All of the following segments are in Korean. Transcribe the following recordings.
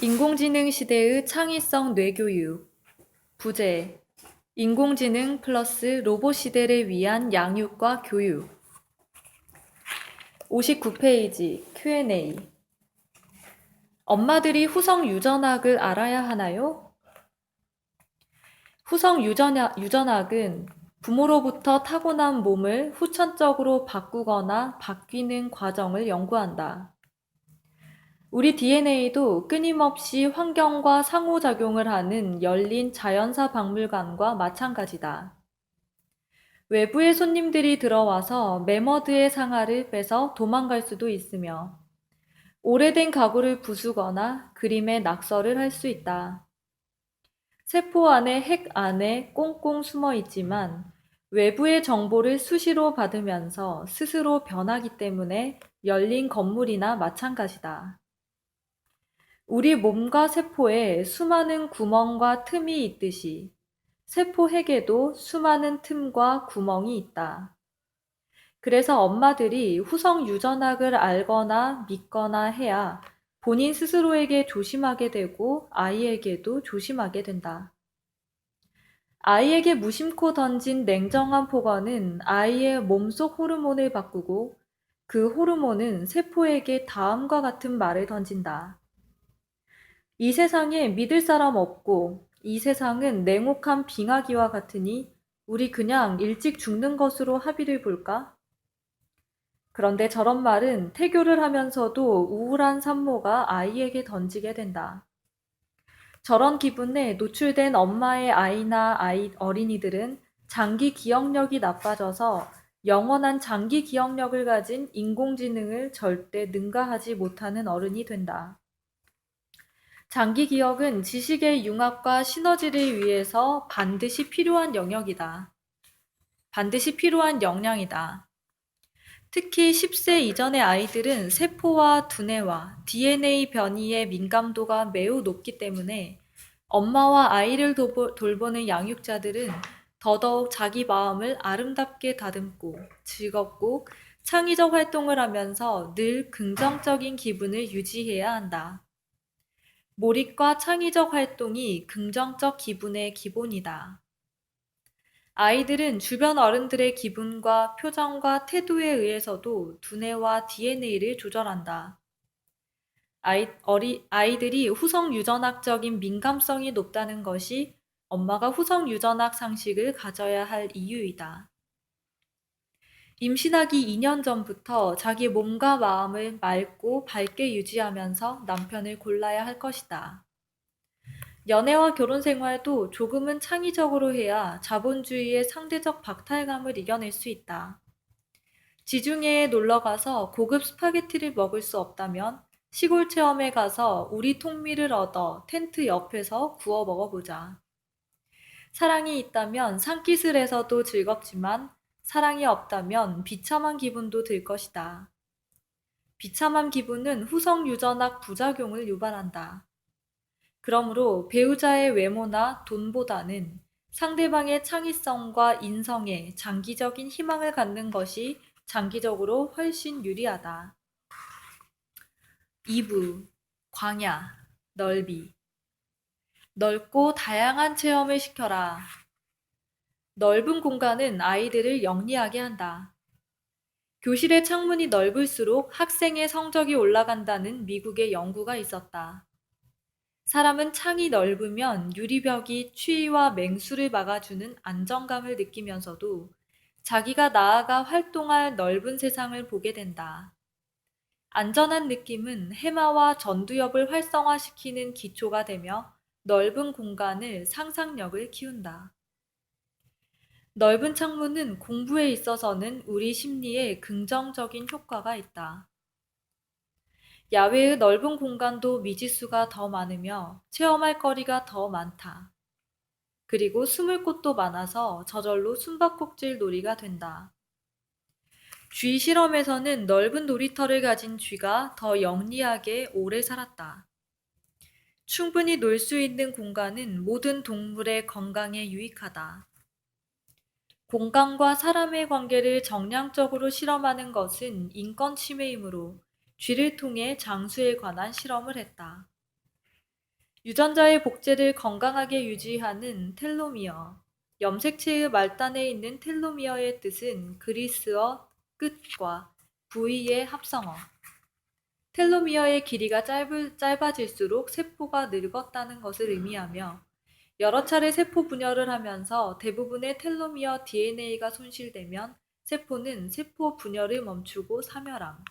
인공지능 시대의 창의성 뇌교육. 부제. 인공지능 플러스 로봇 시대를 위한 양육과 교육. 59페이지 Q&A. 엄마들이 후성 유전학을 알아야 하나요? 후성 유전학은 부모로부터 타고난 몸을 후천적으로 바꾸거나 바뀌는 과정을 연구한다. 우리 DNA도 끊임없이 환경과 상호작용을 하는 열린 자연사 박물관과 마찬가지다. 외부의 손님들이 들어와서 매머드의 상아를 빼서 도망갈 수도 있으며 오래된 가구를 부수거나 그림에 낙서를 할 수 있다. 세포 안에 핵 안에 꽁꽁 숨어 있지만 외부의 정보를 수시로 받으면서 스스로 변하기 때문에 열린 건물이나 마찬가지다. 우리 몸과 세포에 수많은 구멍과 틈이 있듯이 세포 핵에도 수많은 틈과 구멍이 있다. 그래서 엄마들이 후성 유전학을 알거나 믿거나 해야 본인 스스로에게 조심하게 되고 아이에게도 조심하게 된다. 아이에게 무심코 던진 냉정한 폭언은 아이의 몸속 호르몬을 바꾸고 그 호르몬은 세포에게 다음과 같은 말을 던진다. 이 세상에 믿을 사람 없고 이 세상은 냉혹한 빙하기와 같으니 우리 그냥 일찍 죽는 것으로 합의를 볼까? 그런데 저런 말은 태교를 하면서도 우울한 산모가 아이에게 던지게 된다. 저런 기분에 노출된 엄마의 아이나 어린이들은 장기 기억력이 나빠져서 영원한 장기 기억력을 가진 인공지능을 절대 능가하지 못하는 어른이 된다. 장기 기억은 지식의 융합과 시너지를 위해서 반드시 필요한 영역이다. 반드시 필요한 역량이다. 특히 10세 이전의 아이들은 세포와 두뇌와 DNA 변이의 민감도가 매우 높기 때문에 엄마와 아이를 돌보는 양육자들은 더더욱 자기 마음을 아름답게 다듬고 즐겁고 창의적 활동을 하면서 늘 긍정적인 기분을 유지해야 한다. 몰입과 창의적 활동이 긍정적 기분의 기본이다. 아이들은 주변 어른들의 기분과 표정과 태도에 의해서도 두뇌와 DNA를 조절한다. 아이들이 후성 유전학적인 민감성이 높다는 것이 엄마가 후성 유전학 상식을 가져야 할 이유이다. 임신하기 2년 전부터 자기 몸과 마음을 맑고 밝게 유지하면서 남편을 골라야 할 것이다. 연애와 결혼 생활도 조금은 창의적으로 해야 자본주의의 상대적 박탈감을 이겨낼 수 있다. 지중해에 놀러가서 고급 스파게티를 먹을 수 없다면 시골 체험에 가서 우리 통밀을 얻어 텐트 옆에서 구워 먹어보자. 사랑이 있다면 산기슭에서도 즐겁지만 사랑이 없다면 비참한 기분도 들 것이다. 비참한 기분은 후성 유전학 부작용을 유발한다. 그러므로 배우자의 외모나 돈보다는 상대방의 창의성과 인성에 장기적인 희망을 갖는 것이 장기적으로 훨씬 유리하다. 2부 광야, 넓이. 넓고 다양한 체험을 시켜라. 넓은 공간은 아이들을 영리하게 한다. 교실의 창문이 넓을수록 학생의 성적이 올라간다는 미국의 연구가 있었다. 사람은 창이 넓으면 유리벽이 추위와 맹수를 막아주는 안정감을 느끼면서도 자기가 나아가 활동할 넓은 세상을 보게 된다. 안전한 느낌은 해마와 전두엽을 활성화시키는 기초가 되며 넓은 공간을 상상력을 키운다. 넓은 창문은 공부에 있어서는 우리 심리에 긍정적인 효과가 있다. 야외의 넓은 공간도 미지수가 더 많으며 체험할 거리가 더 많다. 그리고 숨을 곳도 많아서 저절로 숨바꼭질 놀이가 된다. 쥐 실험에서는 넓은 놀이터를 가진 쥐가 더 영리하게 오래 살았다. 충분히 놀 수 있는 공간은 모든 동물의 건강에 유익하다. 공간과 사람의 관계를 정량적으로 실험하는 것은 인권 침해이므로 쥐를 통해 장수에 관한 실험을 했다. 유전자의 복제를 건강하게 유지하는 텔로미어. 염색체의 말단에 있는 텔로미어의 뜻은 그리스어 끝과 부위의 합성어. 텔로미어의 길이가 짧아질수록 세포가 늙었다는 것을 의미하며 여러 차례 세포 분열을 하면서 대부분의 텔로미어 DNA가 손실되면 세포는 세포 분열을 멈추고 사멸함.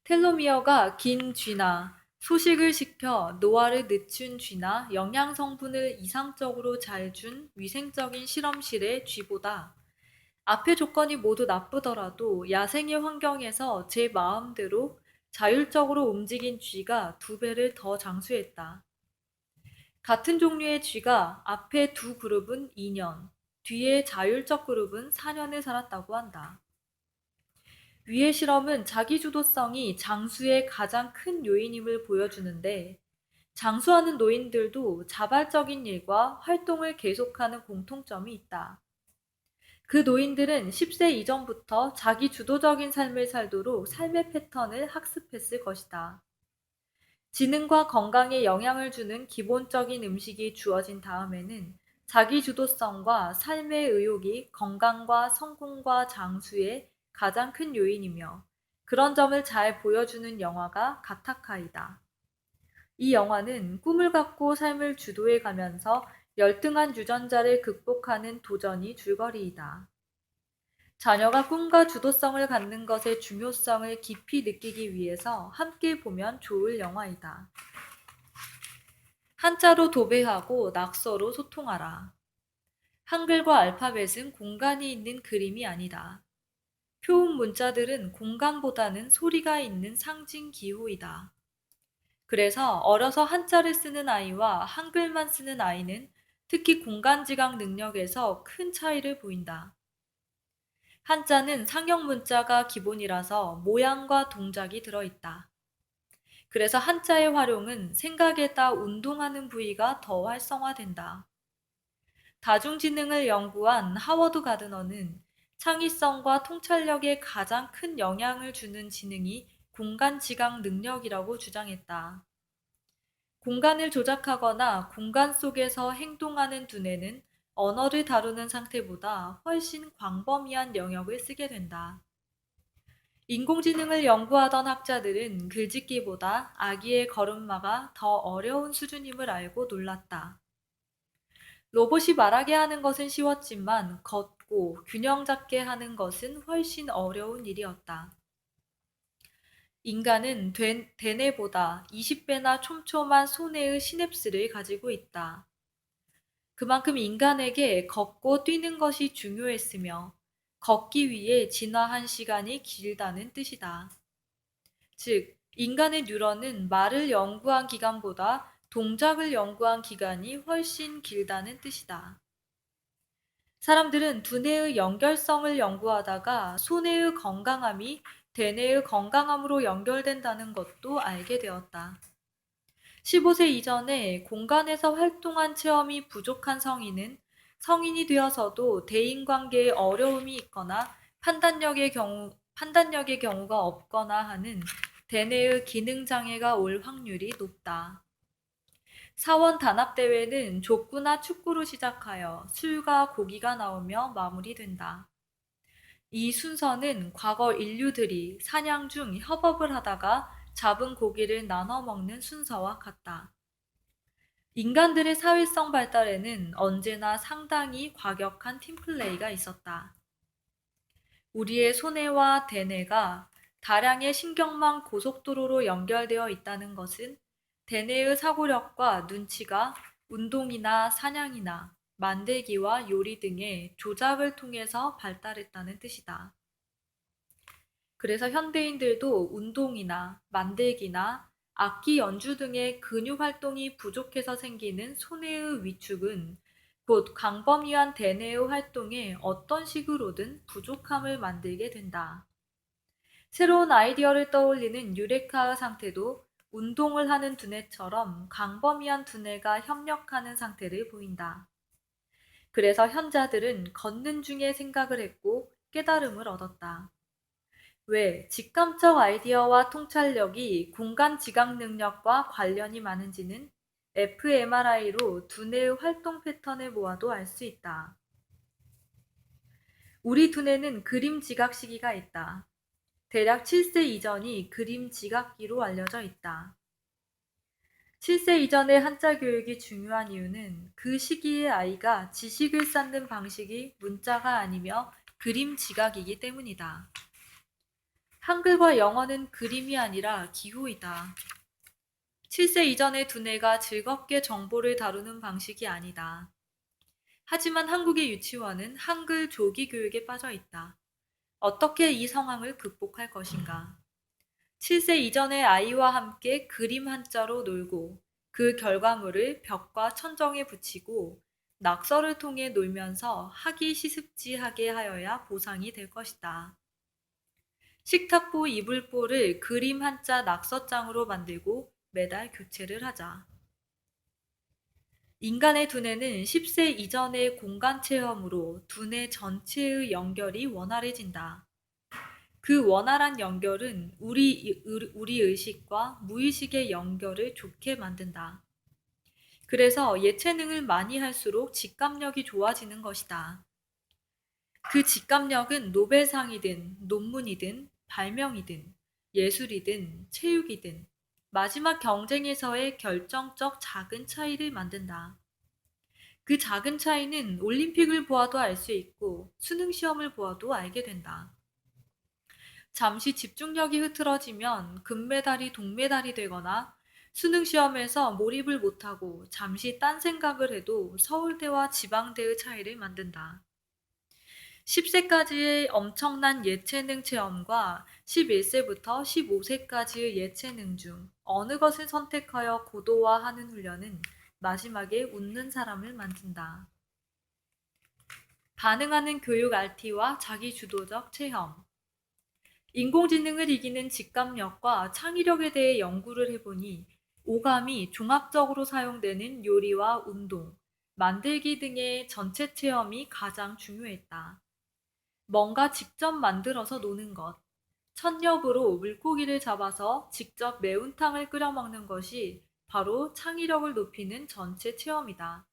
텔로미어가 긴 쥐나 소식을 시켜 노화를 늦춘 쥐나 영양성분을 이상적으로 잘 준 위생적인 실험실의 쥐보다 앞의 조건이 모두 나쁘더라도 야생의 환경에서 제 마음대로 자율적으로 움직인 쥐가 2배를 더 장수했다. 같은 종류의 쥐가 앞에 두 그룹은 2년, 뒤에 자율적 그룹은 4년을 살았다고 한다. 위의 실험은 자기주도성이 장수의 가장 큰 요인임을 보여주는데 장수하는 노인들도 자발적인 일과 활동을 계속하는 공통점이 있다. 그 노인들은 10세 이전부터 자기주도적인 삶을 살도록 삶의 패턴을 학습했을 것이다. 지능과 건강에 영향을 주는 기본적인 음식이 주어진 다음에는 자기주도성과 삶의 의욕이 건강과 성공과 장수의 가장 큰 요인이며 그런 점을 잘 보여주는 영화가 가타카이다. 이 영화는 꿈을 갖고 삶을 주도해 가면서 열등한 유전자를 극복하는 도전이 줄거리이다. 자녀가 꿈과 주도성을 갖는 것의 중요성을 깊이 느끼기 위해서 함께 보면 좋을 영화이다. 한자로 도배하고 낙서로 소통하라. 한글과 알파벳은 공간이 있는 그림이 아니다. 표음 문자들은 공간보다는 소리가 있는 상징 기호이다. 그래서 어려서 한자를 쓰는 아이와 한글만 쓰는 아이는 특히 공간지각 능력에서 큰 차이를 보인다. 한자는 상형 문자가 기본이라서 모양과 동작이 들어있다. 그래서 한자의 활용은 생각에다 운동하는 부위가 더 활성화된다. 다중지능을 연구한 하워드 가드너는 창의성과 통찰력에 가장 큰 영향을 주는 지능이 공간지각 능력이라고 주장했다. 공간을 조작하거나 공간 속에서 행동하는 두뇌는 언어를 다루는 상태보다 훨씬 광범위한 영역을 쓰게 된다. 인공지능을 연구하던 학자들은 글짓기보다 아기의 걸음마가 더 어려운 수준임을 알고 놀랐다. 로봇이 말하게 하는 것은 쉬웠지만 걷고 균형 잡게 하는 것은 훨씬 어려운 일이었다. 인간은 대뇌보다 20배나 촘촘한 소뇌의 시냅스를 가지고 있다. 그만큼 인간에게 걷고 뛰는 것이 중요했으며 걷기 위해 진화한 시간이 길다는 뜻이다. 즉, 인간의 뉴런은 말을 연구한 기간보다 동작을 연구한 기간이 훨씬 길다는 뜻이다. 사람들은 두뇌의 연결성을 연구하다가 소뇌의 건강함이 대뇌의 건강함으로 연결된다는 것도 알게 되었다. 15세 이전에 공간에서 활동한 체험이 부족한 성인은 성인이 되어서도 대인관계에 어려움이 있거나 판단력의 경우가 없거나 하는 대뇌의 기능장애가 올 확률이 높다. 사원 단합대회는 족구나 축구로 시작하여 술과 고기가 나오며 마무리된다. 이 순서는 과거 인류들이 사냥 중 협업을 하다가 잡은 고기를 나눠 먹는 순서와 같다. 인간들의 사회성 발달에는 언제나 상당히 과격한 팀플레이가 있었다. 우리의 소뇌와 대뇌가 다량의 신경망 고속도로로 연결되어 있다는 것은 대뇌의 사고력과 눈치가 운동이나 사냥이나 만들기와 요리 등의 조작을 통해서 발달했다는 뜻이다. 그래서 현대인들도 운동이나 만들기나 악기 연주 등의 근육 활동이 부족해서 생기는 소뇌의 위축은 곧 광범위한 대뇌의 활동에 어떤 식으로든 부족함을 만들게 된다. 새로운 아이디어를 떠올리는 유레카의 상태도 운동을 하는 두뇌처럼 광범위한 두뇌가 협력하는 상태를 보인다. 그래서 현자들은 걷는 중에 생각을 했고 깨달음을 얻었다. 왜? 직감적 아이디어와 통찰력이 공간 지각 능력과 관련이 많은지는 fMRI로 두뇌의 활동 패턴을 모아도 알 수 있다. 우리 두뇌는 그림 지각 시기가 있다. 대략 7세 이전이 그림 지각기로 알려져 있다. 7세 이전의 한자 교육이 중요한 이유는 그 시기의 아이가 지식을 쌓는 방식이 문자가 아니며 그림 지각이기 때문이다. 한글과 영어는 그림이 아니라 기호이다. 7세 이전의 두뇌가 즐겁게 정보를 다루는 방식이 아니다. 하지만 한국의 유치원은 한글 조기 교육에 빠져 있다. 어떻게 이 상황을 극복할 것인가? 7세 이전의 아이와 함께 그림 한자로 놀고 그 결과물을 벽과 천정에 붙이고 낙서를 통해 놀면서 하기 시습지하게 하여야 보상이 될 것이다. 식탁보 이불보를 그림 한자 낙서장으로 만들고 매달 교체를 하자. 인간의 두뇌는 10세 이전의 공간 체험으로 두뇌 전체의 연결이 원활해진다. 그 원활한 연결은 우리 의식과 무의식의 연결을 좋게 만든다. 그래서 예체능을 많이 할수록 직감력이 좋아지는 것이다. 그 직감력은 노벨상이든 논문이든 발명이든 예술이든 체육이든 마지막 경쟁에서의 결정적 작은 차이를 만든다. 그 작은 차이는 올림픽을 보아도 알 수 있고 수능 시험을 보아도 알게 된다. 잠시 집중력이 흐트러지면 금메달이 동메달이 되거나 수능 시험에서 몰입을 못하고 잠시 딴 생각을 해도 서울대와 지방대의 차이를 만든다. 10세까지의 엄청난 예체능 체험과 11세부터 15세까지의 예체능 중 어느 것을 선택하여 고도화하는 훈련은 마지막에 웃는 사람을 만든다. 반응하는 교육 RT와 자기주도적 체험. 인공지능을 이기는 직감력과 창의력에 대해 연구를 해보니 오감이 종합적으로 사용되는 요리와 운동, 만들기 등의 전체 체험이 가장 중요했다. 뭔가 직접 만들어서 노는 것, 첫렵으로 물고기를 잡아서 직접 매운탕을 끓여 먹는 것이 바로 창의력을 높이는 전체 체험이다.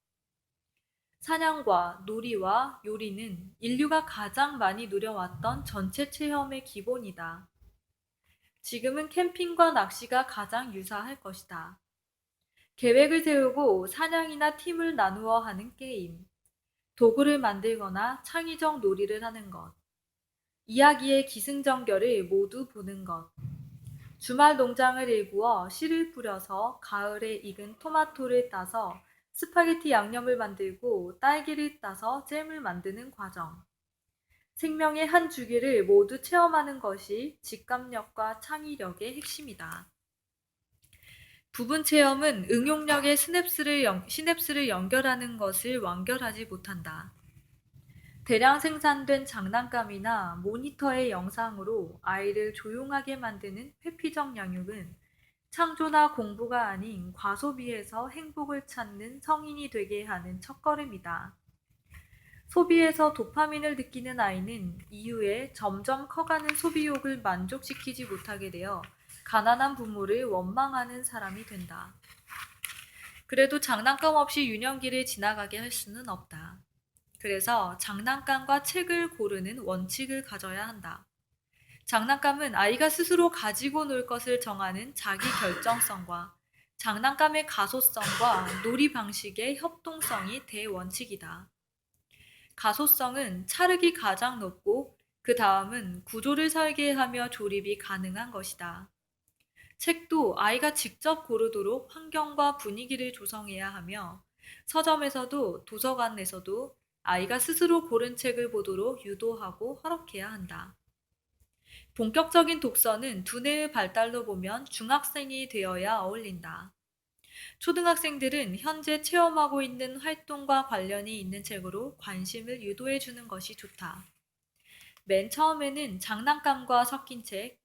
사냥과 놀이와 요리는 인류가 가장 많이 누려왔던 전체 체험의 기본이다. 지금은 캠핑과 낚시가 가장 유사할 것이다. 계획을 세우고 사냥이나 팀을 나누어 하는 게임, 도구를 만들거나 창의적 놀이를 하는 것, 이야기의 기승전결을 모두 보는 것, 주말 농장을 일구어 씨를 뿌려서 가을에 익은 토마토를 따서 스파게티 양념을 만들고 딸기를 따서 잼을 만드는 과정. 생명의 한 주기를 모두 체험하는 것이 직감력과 창의력의 핵심이다. 부분 체험은 응용력의 시냅스를 연결하는 것을 완결하지 못한다. 대량 생산된 장난감이나 모니터의 영상으로 아이를 조용하게 만드는 회피적 양육은 창조나 공부가 아닌 과소비에서 행복을 찾는 성인이 되게 하는 첫걸음이다. 소비에서 도파민을 느끼는 아이는 이후에 점점 커가는 소비욕을 만족시키지 못하게 되어 가난한 부모를 원망하는 사람이 된다. 그래도 장난감 없이 유년기를 지나가게 할 수는 없다. 그래서 장난감과 책을 고르는 원칙을 가져야 한다. 장난감은 아이가 스스로 가지고 놀 것을 정하는 자기 결정성과 장난감의 가소성과 놀이 방식의 협동성이 대원칙이다. 가소성은 차륵이 가장 높고 그 다음은 구조를 설계하며 조립이 가능한 것이다. 책도 아이가 직접 고르도록 환경과 분위기를 조성해야 하며 서점에서도 도서관에서도 아이가 스스로 고른 책을 보도록 유도하고 허락해야 한다. 본격적인 독서는 두뇌의 발달로 보면 중학생이 되어야 어울린다. 초등학생들은 현재 체험하고 있는 활동과 관련이 있는 책으로 관심을 유도해 주는 것이 좋다. 맨 처음에는 장난감과 섞인 책,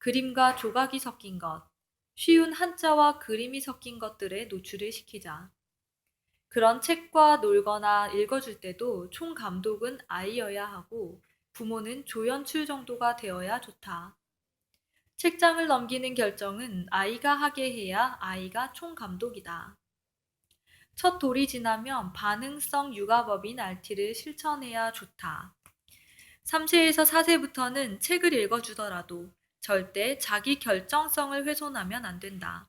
그림과 조각이 섞인 것, 쉬운 한자와 그림이 섞인 것들에 노출을 시키자. 그런 책과 놀거나 읽어줄 때도 총 감독은 아이여야 하고 부모는 조연출 정도가 되어야 좋다. 책장을 넘기는 결정은 아이가 하게 해야 아이가 총감독이다. 첫 돌이 지나면 반응성 육아법인 RT를 실천해야 좋다. 3세에서 4세부터는 책을 읽어주더라도 절대 자기 결정성을 훼손하면 안 된다.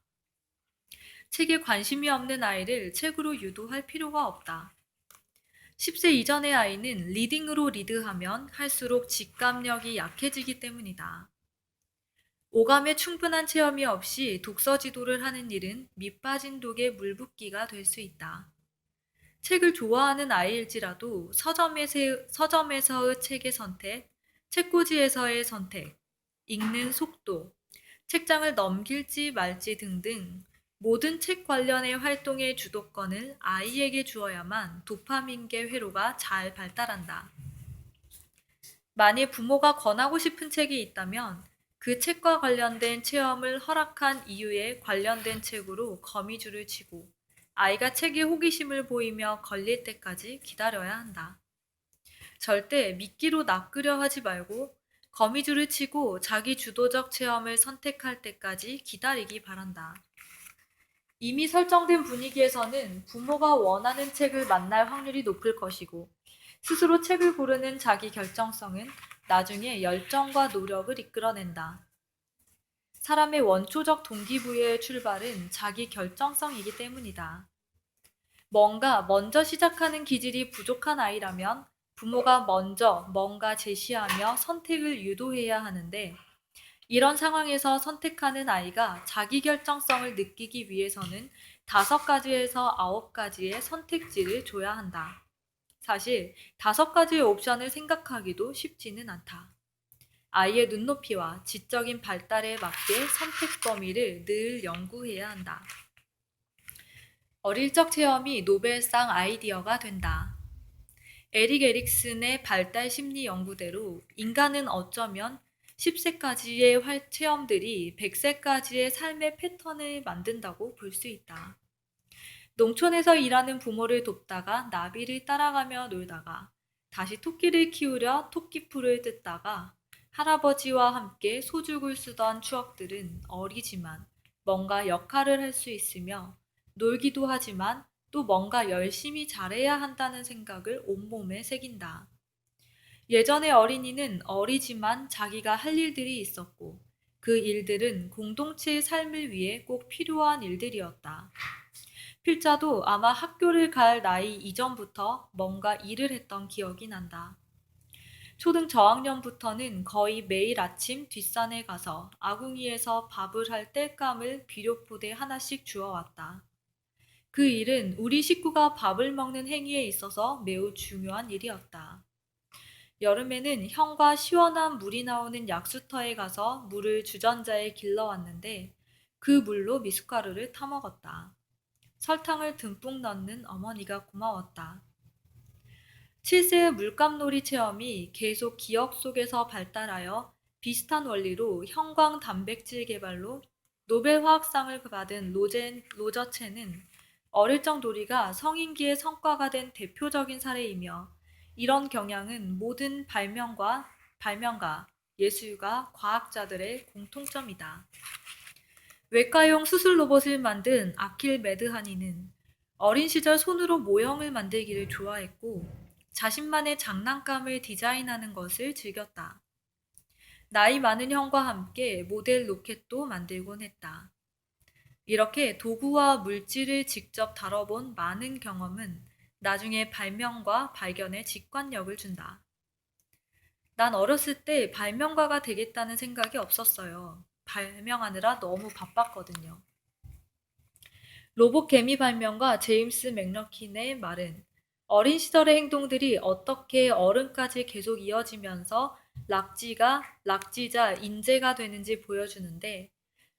책에 관심이 없는 아이를 책으로 유도할 필요가 없다. 10세 이전의 아이는 리딩으로 리드하면 할수록 직감력이 약해지기 때문이다. 오감에 충분한 체험이 없이 독서 지도를 하는 일은 밑빠진 독에 물 붓기가 될 수 있다. 책을 좋아하는 아이일지라도 서점에서의 책의 선택, 책꽂이에서의 선택, 읽는 속도, 책장을 넘길지 말지 등등 모든 책 관련의 활동의 주도권을 아이에게 주어야만 도파민계 회로가 잘 발달한다. 만일 부모가 권하고 싶은 책이 있다면 그 책과 관련된 체험을 허락한 이유에 관련된 책으로 거미줄을 치고 아이가 책에 호기심을 보이며 걸릴 때까지 기다려야 한다. 절대 미끼로 낚으려 하지 말고 거미줄을 치고 자기 주도적 체험을 선택할 때까지 기다리기 바란다. 이미 설정된 분위기에서는 부모가 원하는 책을 만날 확률이 높을 것이고 스스로 책을 고르는 자기 결정성은 나중에 열정과 노력을 이끌어낸다. 사람의 원초적 동기부여의 출발은 자기 결정성이기 때문이다. 뭔가 먼저 시작하는 기질이 부족한 아이라면 부모가 먼저 뭔가 제시하며 선택을 유도해야 하는데 이런 상황에서 선택하는 아이가 자기 결정성을 느끼기 위해서는 5가지에서 9가지의 선택지를 줘야 한다. 사실 5가지의 옵션을 생각하기도 쉽지는 않다. 아이의 눈높이와 지적인 발달에 맞게 선택 범위를 늘 연구해야 한다. 어릴 적 체험이 노벨상 아이디어가 된다. 에릭 에릭슨의 발달 심리 연구대로 인간은 어쩌면 10세까지의 체험들이 100세까지의 삶의 패턴을 만든다고 볼 수 있다. 농촌에서 일하는 부모를 돕다가 나비를 따라가며 놀다가 다시 토끼를 키우려 토끼풀을 뜯다가 할아버지와 함께 소죽을 쓰던 추억들은 어리지만 뭔가 역할을 할 수 있으며 놀기도 하지만 또 뭔가 열심히 잘해야 한다는 생각을 온몸에 새긴다. 예전의 어린이는 어리지만 자기가 할 일들이 있었고 그 일들은 공동체의 삶을 위해 꼭 필요한 일들이었다. 필자도 아마 학교를 갈 나이 이전부터 뭔가 일을 했던 기억이 난다. 초등 저학년부터는 거의 매일 아침 뒷산에 가서 아궁이에서 밥을 할 땔감을 비료포대 하나씩 주워왔다. 그 일은 우리 식구가 밥을 먹는 행위에 있어서 매우 중요한 일이었다. 여름에는 형과 시원한 물이 나오는 약수터에 가서 물을 주전자에 길러왔는데 그 물로 미숫가루를 타먹었다. 설탕을 듬뿍 넣는 어머니가 고마웠다. 7세의 물감놀이 체험이 계속 기억 속에서 발달하여 비슷한 원리로 형광 단백질 개발로 노벨 화학상을 받은 로저체는 어릴 적 놀이가 성인기의 성과가 된 대표적인 사례이며 이런 경향은 모든 발명가, 예술가, 과학자들의 공통점이다. 외과용 수술 로봇을 만든 아킬 메드하니는 어린 시절 손으로 모형을 만들기를 좋아했고 자신만의 장난감을 디자인하는 것을 즐겼다. 나이 많은 형과 함께 모델 로켓도 만들곤 했다. 이렇게 도구와 물질을 직접 다뤄본 많은 경험은 나중에 발명과 발견에 직관력을 준다. 난 어렸을 때 발명가가 되겠다는 생각이 없었어요. 발명하느라 너무 바빴거든요. 로봇 개미 발명가 제임스 맥러킨의 말은 어린 시절의 행동들이 어떻게 어른까지 계속 이어지면서 락지자 인재가 되는지 보여주는데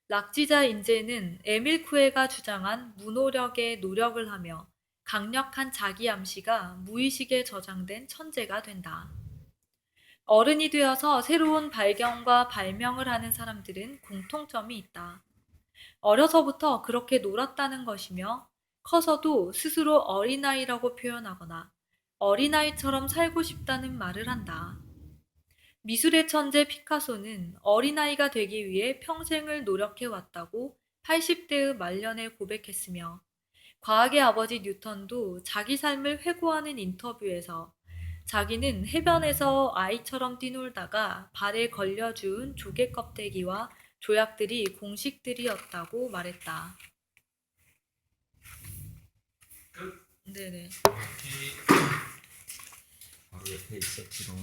락지자 인재는 에밀 쿠에가 주장한 무노력에 노력을 하며 강력한 자기 암시가 무의식에 저장된 천재가 된다. 어른이 되어서 새로운 발견과 발명을 하는 사람들은 공통점이 있다. 어려서부터 그렇게 놀았다는 것이며 커서도 스스로 어린아이라고 표현하거나 어린아이처럼 살고 싶다는 말을 한다. 미술의 천재 피카소는 어린아이가 되기 위해 평생을 노력해왔다고 80대의 말년에 고백했으며 과학의 아버지 뉴턴도 자기 삶을 회고하는 인터뷰에서 자기는 해변에서 아이처럼 뛰놀다가 발에 걸려 죽은 조개 껍데기와 조약들이 공식들이었다고 말했다. 끝. 네네. 바로 옆에 있었지롱.